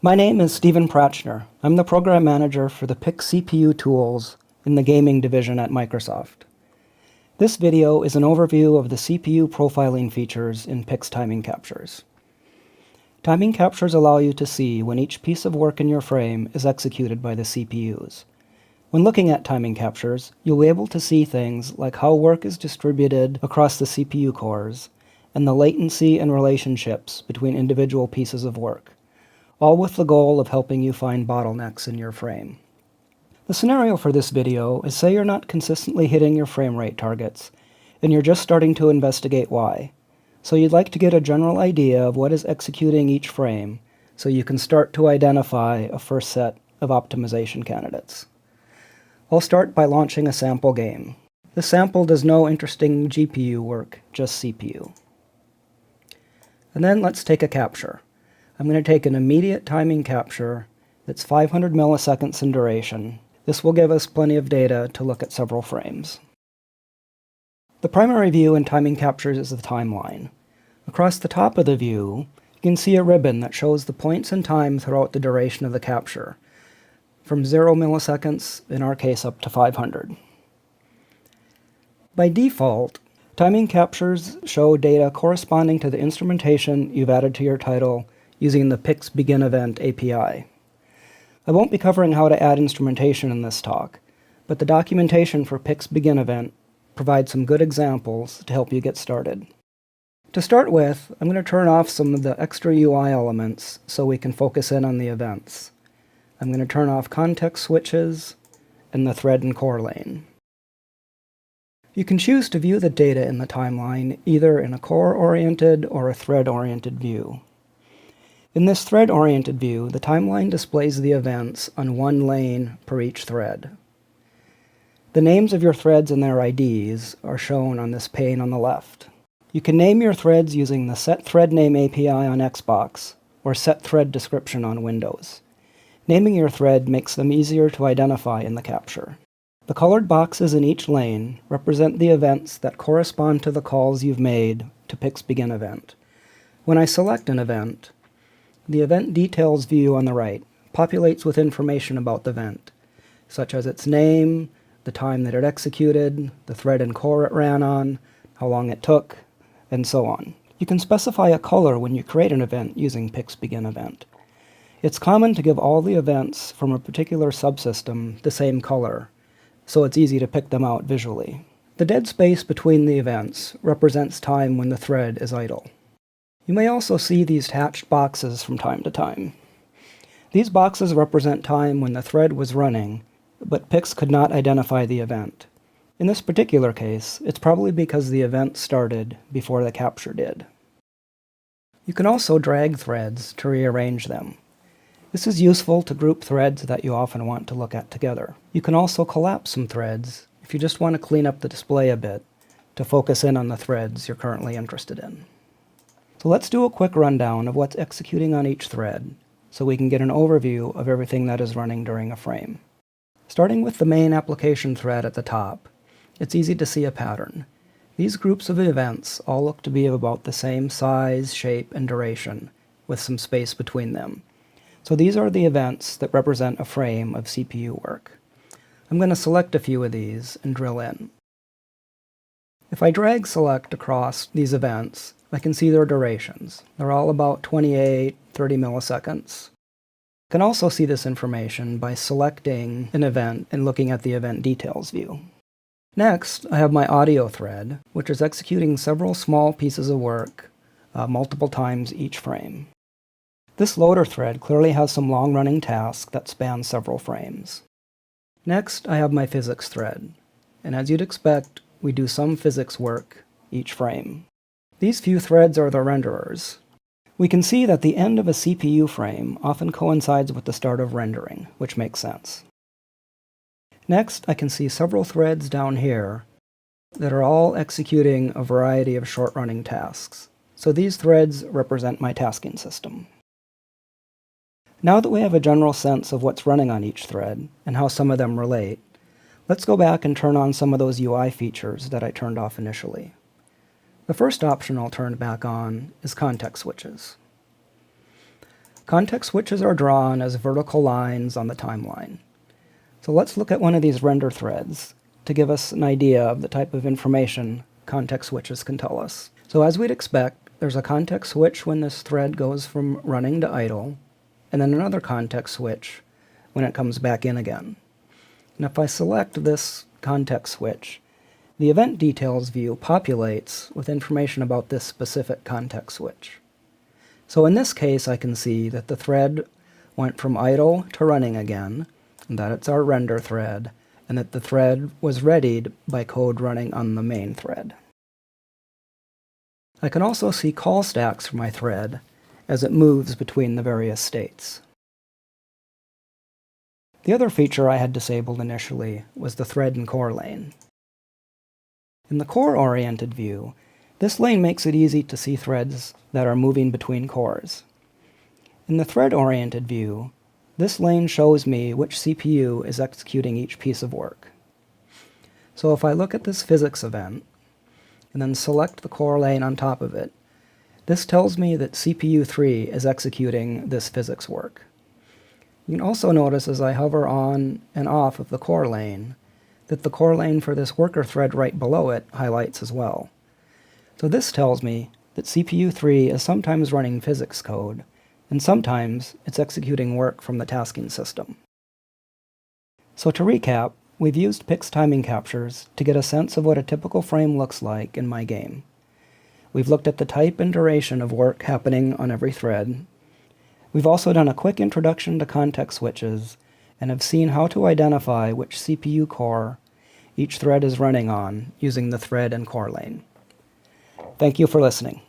My name is Stephen Pratchner. I'm the program manager for the PIX CPU tools in the gaming division at Microsoft. This video is an overview of the CPU profiling features in PIX timing captures. Timing captures allow you to see when each piece of work in your frame is executed by the CPUs. When looking at timing captures, you'll be able to see things like how work is distributed across the CPU cores and the latency and relationships between individual pieces of work, all with the goal of helping you find bottlenecks in your frame. The scenario for this video is, say you're not consistently hitting your frame rate targets, and you're just starting to investigate why. So you'd like to get a general idea of what is executing each frame, so you can start to identify a first set of optimization candidates. I'll start by launching a sample game. This sample does no interesting GPU work, just CPU. And then let's take a capture. I'm going to take an immediate timing capture that's 500 milliseconds in duration. This will give us plenty of data to look at several frames. The primary view in timing captures is the timeline. Across the top of the view, you can see a ribbon that shows the points in time throughout the duration of the capture, from 0 milliseconds, in our case, up to 500. By default, timing captures show data corresponding to the instrumentation you've added to your title using the PIX begin event API. I won't be covering how to add instrumentation in this talk, but the documentation for PIX begin event provides some good examples to help you get started. To start with, I'm going to turn off some of the extra UI elements so we can focus in on the events. I'm going to turn off context switches and the thread and core lane. You can choose to view the data in the timeline either in a core-oriented or a thread-oriented view. In this thread-oriented view, the timeline displays the events on one lane per each thread. The names of your threads and their IDs are shown on this pane on the left. You can name your threads using the Set Thread Name API on Xbox or Set Thread Description on Windows. Naming your thread makes them easier to identify in the capture. The colored boxes in each lane represent the events that correspond to the calls you've made to PIX begin event. When I select an event, the Event Details view on the right populates with information about the event, such as its name, the time that it executed, the thread and core it ran on, how long it took, and so on. You can specify a color when you create an event using PIX begin event. It's common to give all the events from a particular subsystem the same color, so it's easy to pick them out visually. The dead space between the events represents time when the thread is idle. You may also see these hatched boxes from time to time. These boxes represent time when the thread was running, but PIX could not identify the event. In this particular case, it's probably because the event started before the capture did. You can also drag threads to rearrange them. This is useful to group threads that you often want to look at together. You can also collapse some threads if you just want to clean up the display a bit to focus in on the threads you're currently interested in. So let's do a quick rundown of what's executing on each thread so we can get an overview of everything that is running during a frame. Starting with the main application thread at the top, it's easy to see a pattern. These groups of events all look to be of about the same size, shape, and duration, with some space between them. So these are the events that represent a frame of CPU work. I'm going to select a few of these and drill in. If I drag select across these events, I can see their durations. They're all about 28, 30 milliseconds. I can also see this information by selecting an event and looking at the event details view. Next, I have my audio thread, which is executing several small pieces of work multiple times each frame. This loader thread clearly has some long-running tasks that span several frames. Next, I have my physics thread, and as you'd expect, we do some physics work each frame. These few threads are the renderers. We can see that the end of a CPU frame often coincides with the start of rendering, which makes sense. Next, I can see several threads down here that are all executing a variety of short-running tasks. So these threads represent my tasking system. Now that we have a general sense of what's running on each thread and how some of them relate, let's go back and turn on some of those UI features that I turned off initially. The first option I'll turn back on is context switches. Context switches are drawn as vertical lines on the timeline. So let's look at one of these render threads to give us an idea of the type of information context switches can tell us. So as we'd expect, there's a context switch when this thread goes from running to idle, and then another context switch when it comes back in again. And if I select this context switch, the event details view populates with information about this specific context switch. So in this case, I can see that the thread went from idle to running again, and that it's our render thread, and that the thread was readied by code running on the main thread. I can also see call stacks for my thread as it moves between the various states. The other feature I had disabled initially was the thread and core lane. In the core-oriented view, this lane makes it easy to see threads that are moving between cores. In the thread-oriented view, this lane shows me which CPU is executing each piece of work. So if I look at this physics event, and then select the core lane on top of it, this tells me that CPU 3 is executing this physics work. You can also notice as I hover on and off of the core lane, that the core lane for this worker thread right below it highlights as well. So this tells me that CPU 3 is sometimes running physics code, and sometimes it's executing work from the tasking system. So to recap, we've used PIX timing captures to get a sense of what a typical frame looks like in my game. We've looked at the type and duration of work happening on every thread. We've also done a quick introduction to context switches and have seen how to identify which CPU core each thread is running on using the thread and core lane. Thank you for listening.